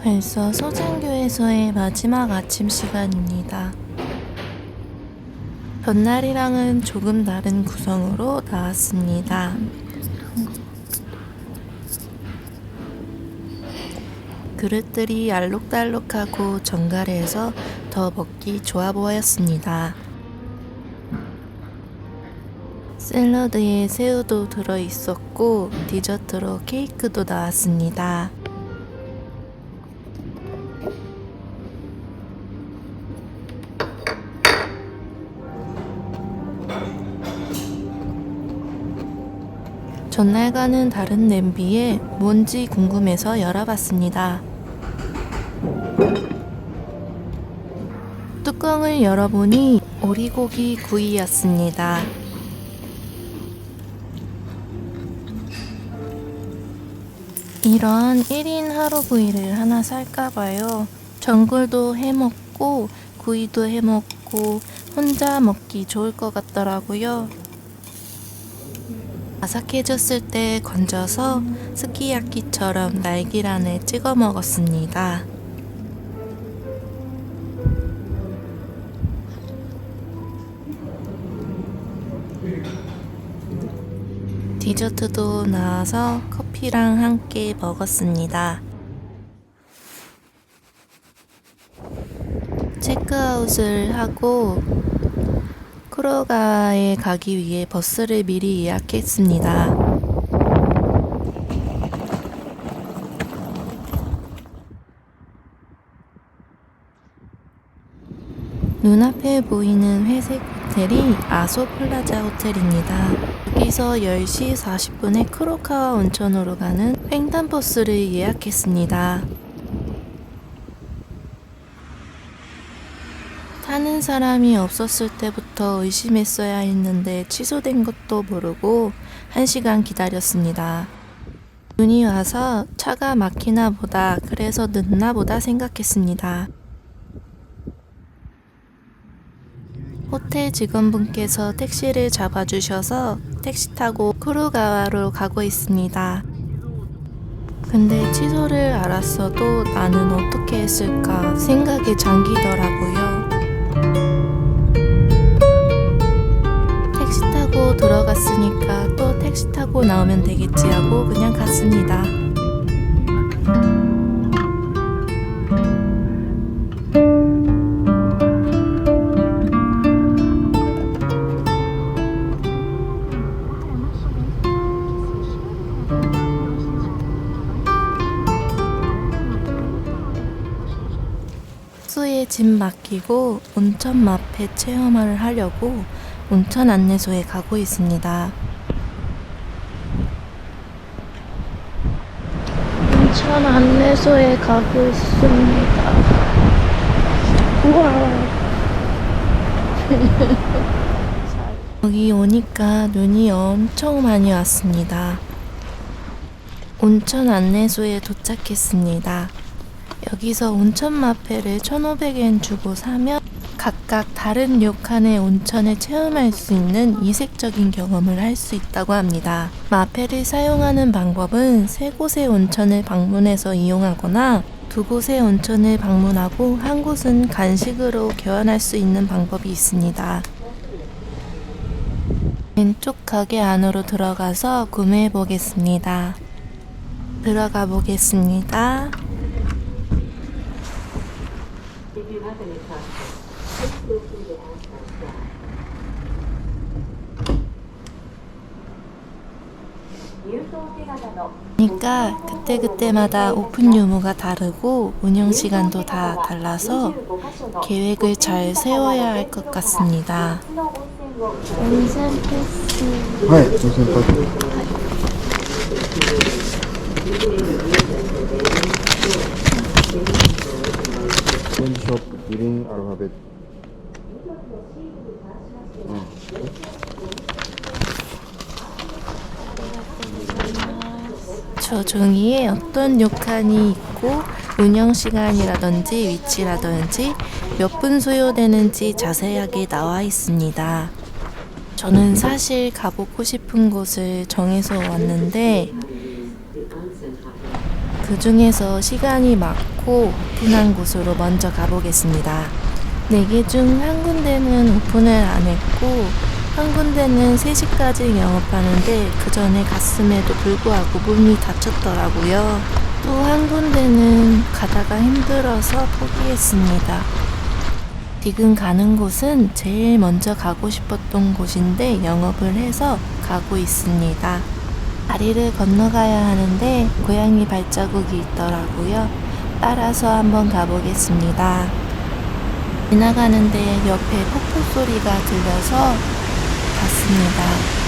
벌써 소장교에서의 마지막 아침 시간입니다. 전날이랑은 조금 다른 구성으로 나왔습니다. 그릇들이 알록달록하고 정갈해서 더 먹기 좋아 보였습니다. 샐러드에 새우도 들어있었고 디저트로 케이크도 나왔습니다. 전날과는 다른 냄비에 뭔지 궁금해서 열어봤습니다. 뚜껑을 열어보니 오리고기 구이였습니다. 이런 1인 하루구이를 하나 살까봐요. 전골도 해먹고 구이도 해먹고 혼자 먹기 좋을 것 같더라고요. 아삭해졌을 때 건져서 스키야키처럼 날계란에 찍어 먹었습니다. 디저트도 나와서 커피랑 함께 먹었습니다. 체크아웃을 하고 쿠로가와에 가기 위해 버스를 미리 예약했습니다. 눈앞에 보이는 회색 호텔이 아소플라자 호텔입니다. 여기서 10시 40분에 쿠로카와 온천으로 가는 횡단버스를 예약했습니다. 타는 사람이 없었을 때부터 의심했어야 했는데 취소된 것도 모르고 1시간 기다렸습니다. 눈이 와서 차가 막히나 보다, 그래서 늦나 보다 생각했습니다. 호텔 직원분께서 택시를 잡아주셔서 택시 타고 쿠로가와로 가고 있습니다. 근데 취소를 알았어도 나는 어떻게 했을까 생각에 잠기더라고요. 택시 타고 들어갔으니까 또 택시 타고 나오면 되겠지 하고 그냥 갔습니다. 숙소에 짐 맡기고 온천 마페 체험을 하려고 온천 안내소에 가고 있습니다. 온천 안내소에 가고 있습니다. 우와. 여기 오니까 눈이 엄청 많이 왔습니다. 온천 안내소에 도착했습니다. 여기서 온천 마페를 1,500엔 주고 사면 각각 다른 료칸의 온천을 체험할 수 있는 이색적인 경험을 할 수 있다고 합니다. 마페를 사용하는 방법은 3곳의 온천을 방문해서 이용하거나 2곳의 온천을 방문하고 한 곳은 간식으로 교환할 수 있는 방법이 있습니다. 왼쪽 가게 안으로 들어가서 구매해 보겠습니다. 들어가 보겠습니다. 그러니까 그때그때마다 오픈 유무가 다르고 운영 시간도 다 달라서 계획을 잘 세워야 할 것 같습니다. 온천 패스. 네, 온천 패스. 샵 1인 알파벳. 저 종이에 어떤 료칸이 있고 운영 시간이라든지 위치라든지 몇 분 소요되는지 자세하게 나와 있습니다. 저는 사실 가보고 싶은 곳을 정해서 왔는데 그 중에서 시간이 많고 오픈한 곳으로 먼저 가보겠습니다. 4개 중 한 군데는 오픈을 안 했고 한 군데는 3시까지 영업하는데 그 전에 갔음에도 불구하고 문이 닫혔더라고요. 또 한 군데는 가다가 힘들어서 포기했습니다. 지금 가는 곳은 제일 먼저 가고 싶었던 곳인데 영업을 해서 가고 있습니다. 다리를 건너가야 하는데 고양이 발자국이 있더라고요. 따라서 한번 가보겠습니다. 지나가는데 옆에 폭포 소리가 들려서 갔습니다.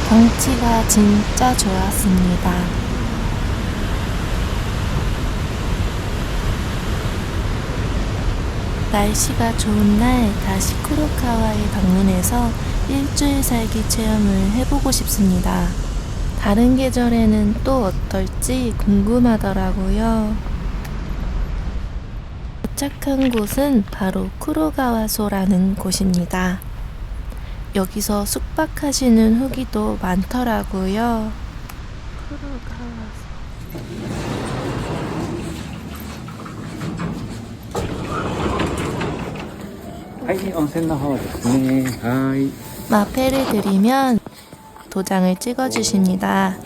경치가 진짜 좋았습니다. 날씨가 좋은 날 다시 쿠로카와에 방문해서 일주일 살기 체험을 해보고 싶습니다. 다른 계절에는 또 어떨지 궁금하더라고요. 도착한 곳은 바로 쿠로가와소라는 곳입니다. 여기서 숙박하시는 후기도 많더라고요. 마페를 드리면 도장을 찍어주십니다.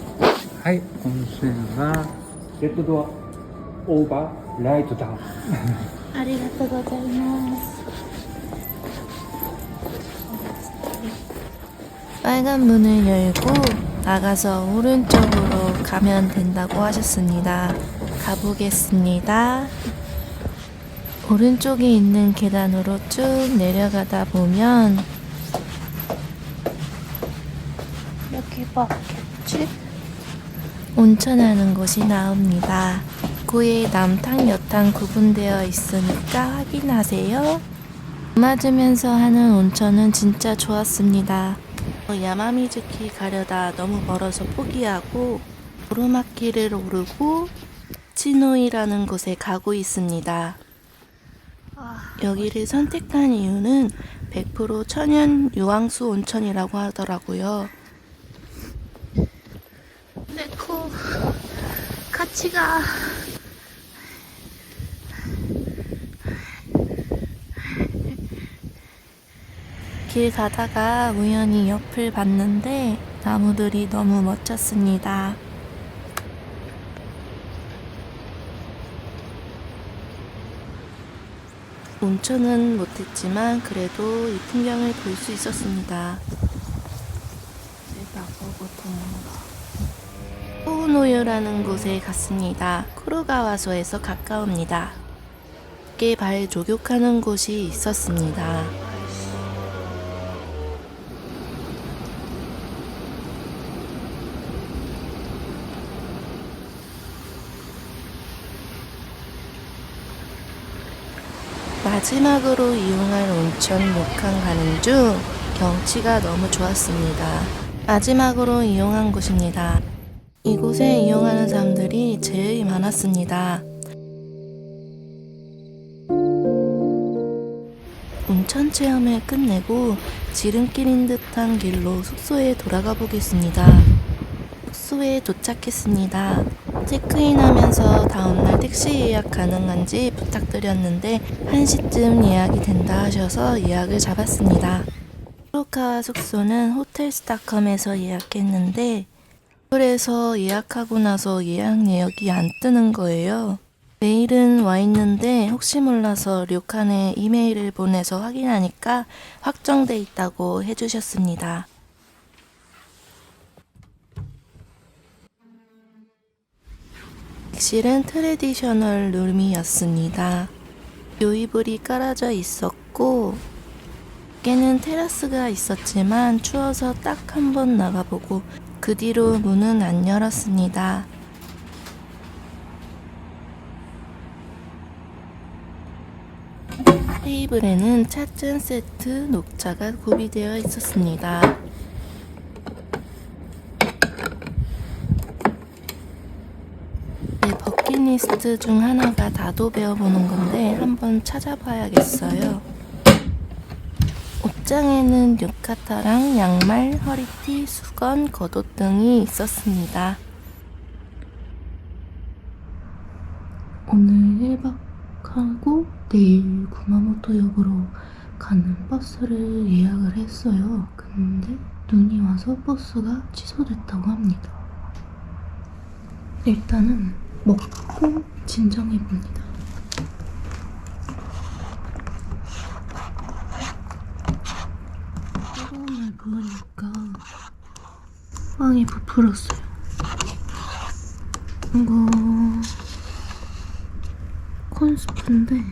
はい、温泉はレッドドアオーバーライトダウン。 ありがとうございます。 빨간 문을 열고 나가서 오른쪽으로 가면 된다고 하셨습니다. 가보겠습니다. 오른쪽에 있는 계단으로 쭉 내려가다 보면 여기 봤겠지? 온천하는 곳이 나옵니다. 입구에 남탕, 여탕 구분되어 있으니까 확인하세요. 맞으면서 하는 온천은 진짜 좋았습니다. 야마미즈키 가려다 너무 멀어서 포기하고 오르막길을 오르고 치노이라는 곳에 가고 있습니다. 여기를 선택한 이유는 100% 천연 유황수 온천이라고 하더라고요. 네코 같이 가. 길 가다가 우연히 옆을 봤는데 나무들이 너무 멋졌습니다. 온천은 못했지만 그래도 이 풍경을 볼 수 있었습니다. 호우노요라는 곳에 갔습니다. 쿠로가와소에서 가까웁니다. 밖에 발 조격하는 곳이 있었습니다. 마지막으로 이용할 온천 료칸 가는 중 경치가 너무 좋았습니다. 마지막으로 이용한 곳입니다. 이곳에 이용하는 사람들이 제일 많았습니다. 온천 체험을 끝내고 지름길인 듯한 길로 숙소에 돌아가 보겠습니다. 숙소에 도착했습니다. 체크인하면서 다음날 택시 예약 가능한지 부탁드렸는데 1시쯤 예약이 된다 하셔서 예약을 잡았습니다. 쿠로카와 숙소는 호텔스닷컴에서 예약했는데 그래서 예약하고 나서 예약 내역이 안 뜨는 거예요. 메일은 와 있는데 혹시 몰라서 료칸에 이메일을 보내서 확인하니까 확정돼 있다고 해주셨습니다. 객실은 트레디셔널 룸이었습니다. 요이불이 깔아져 있었고 밖에는 테라스가 있었지만 추워서 딱 한 번 나가보고 그 뒤로 문은 안 열었습니다. 테이블에는 차짠 세트 녹차가 구비되어 있었습니다. 버킷리스트 중 하나가 다도 배워보는 건데 한번 찾아봐야겠어요. 옷장에는 유카타랑 양말, 허리티, 수건, 겉옷 등이 있었습니다. 오늘 1박하고 내일 구마모토역으로 가는 버스를 예약을 했어요. 근데 눈이 와서 버스가 취소됐다고 합니다. 일단은 먹고 진정해봅니다. 뜨거운 물 부으니까 빵이 부풀었어요. 이거 콘스프인데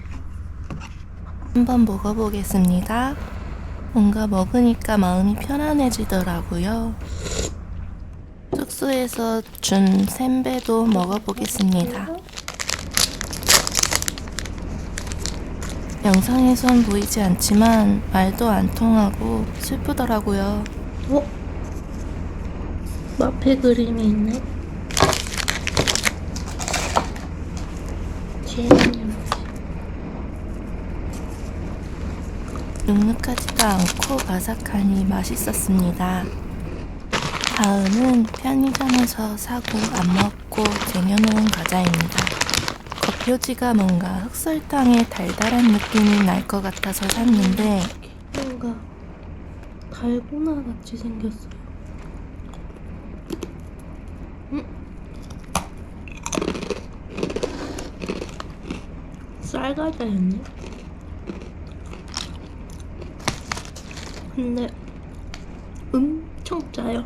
한번 먹어보겠습니다. 뭔가 먹으니까 마음이 편안해지더라고요. 숙소에서 준 샌베도 먹어보겠습니다. 영상에선 보이지 않지만 말도 안 통하고 슬프더라고요. 마페 그림이 있네. 눅눅하지도 않고 바삭하니 맛있었습니다. 다음은 편의점에서 사고 안 먹고 쟁여놓은 과자입니다. 겉표지가 뭔가 흑설탕의 달달한 느낌이 날 것 같아서 샀는데 뭔가 달고나 같이 생겼어요. 쌀과자였네? 근데 엄청 짜요.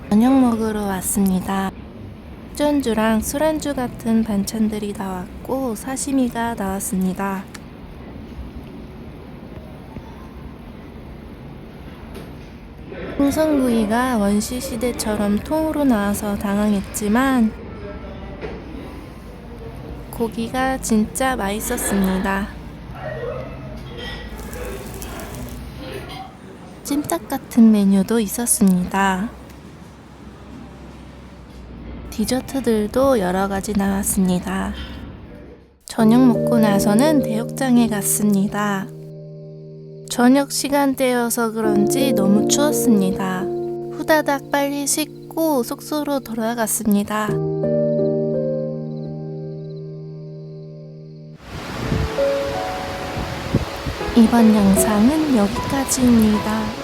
저녁 먹으러 왔습니다. 숙전주랑 술안주 같은 반찬들이 나왔고 사시미가 나왔습니다. 생선구이가 원시시대처럼 통으로 나와서 당황했지만 고기가 진짜 맛있었습니다. 찜닭 같은 메뉴도 있었습니다. 디저트들도 여러 가지 나왔습니다. 저녁 먹고 나서는 대욕장에 갔습니다. 저녁 시간대여서 그런지 너무 추웠습니다. 후다닥 빨리 씻고 숙소로 돌아갔습니다. 이번 영상은 여기까지입니다.